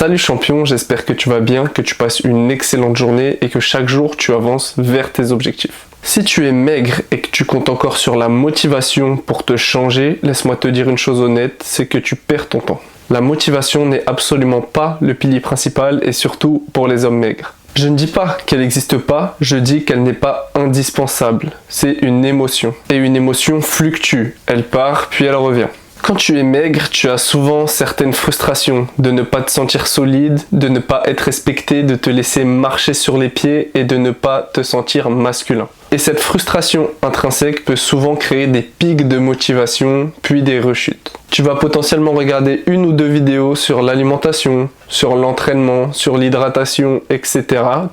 Salut champion, j'espère que tu vas bien, que tu passes une excellente journée et que chaque jour tu avances vers tes objectifs. Si tu es maigre et que tu comptes encore sur la motivation pour te changer, laisse-moi te dire une chose honnête, c'est que tu perds ton temps. La motivation n'est absolument pas le pilier principal et surtout pour les hommes maigres. Je ne dis pas qu'elle n'existe pas, je dis qu'elle n'est pas indispensable. C'est une émotion. Et une émotion fluctue. Elle part puis elle revient. Quand tu es maigre, tu as souvent certaines frustrations de ne pas te sentir solide, de ne pas être respecté, de te laisser marcher sur les pieds et de ne pas te sentir masculin. Et cette frustration intrinsèque peut souvent créer des pics de motivation, puis des rechutes. Tu vas potentiellement regarder une ou deux vidéos sur l'alimentation, sur l'entraînement, sur l'hydratation, etc.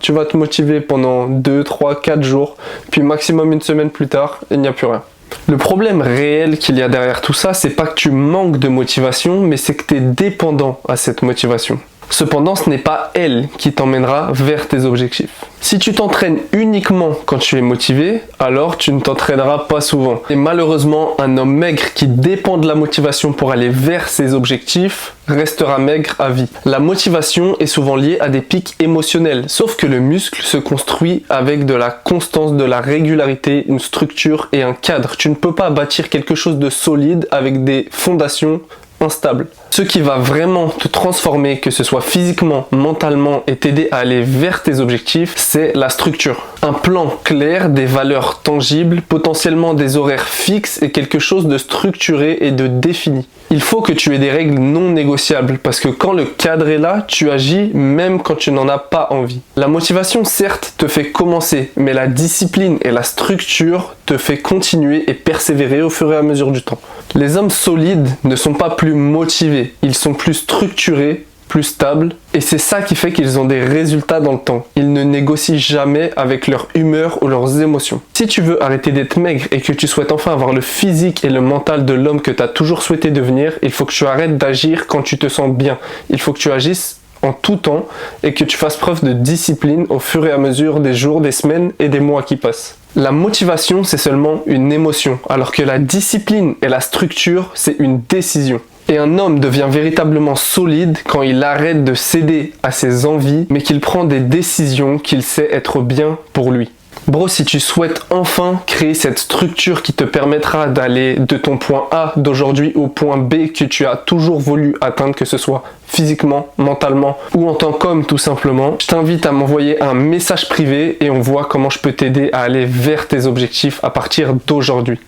Tu vas te motiver pendant 2, 3, 4 jours, puis maximum une semaine plus tard, il n'y a plus rien. Le problème réel qu'il y a derrière tout ça, c'est pas que tu manques de motivation, mais c'est que tu es dépendant à cette motivation. Cependant, ce n'est pas elle qui t'emmènera vers tes objectifs. Si tu t'entraînes uniquement quand tu es motivé, alors tu ne t'entraîneras pas souvent. Et malheureusement, un homme maigre qui dépend de la motivation pour aller vers ses objectifs restera maigre à vie. La motivation est souvent liée à des pics émotionnels, sauf que le muscle se construit avec de la constance, de la régularité, une structure et un cadre. Tu ne peux pas bâtir quelque chose de solide avec des fondations instable. Ce qui va vraiment te transformer, que ce soit physiquement, mentalement et t'aider à aller vers tes objectifs, c'est la structure. Un plan clair, des valeurs tangibles, potentiellement des horaires fixes et quelque chose de structuré et de défini. Il faut que tu aies des règles non négociables parce que quand le cadre est là, tu agis même quand tu n'en as pas envie. La motivation, certes, te fait commencer, mais la discipline et la structure te fait continuer et persévérer au fur et à mesure du temps. Les hommes solides ne sont pas plus motivés, ils sont plus structurés, plus stables, et c'est ça qui fait qu'ils ont des résultats dans le temps. Ils ne négocient jamais avec leur humeur ou leurs émotions. Si tu veux arrêter d'être maigre et que tu souhaites enfin avoir le physique et le mental de l'homme que tu as toujours souhaité devenir, il faut que tu arrêtes d'agir quand tu te sens bien. Il faut que tu agisses en tout temps et que tu fasses preuve de discipline au fur et à mesure des jours, des semaines et des mois qui passent. La motivation, c'est seulement une émotion, alors que la discipline et la structure, c'est une décision. Et un homme devient véritablement solide quand il arrête de céder à ses envies, mais qu'il prend des décisions qu'il sait être bien pour lui. Bro, si tu souhaites enfin créer cette structure qui te permettra d'aller de ton point A d'aujourd'hui au point B que tu as toujours voulu atteindre, que ce soit physiquement, mentalement ou en tant qu'homme tout simplement, je t'invite à m'envoyer un message privé et on voit comment je peux t'aider à aller vers tes objectifs à partir d'aujourd'hui.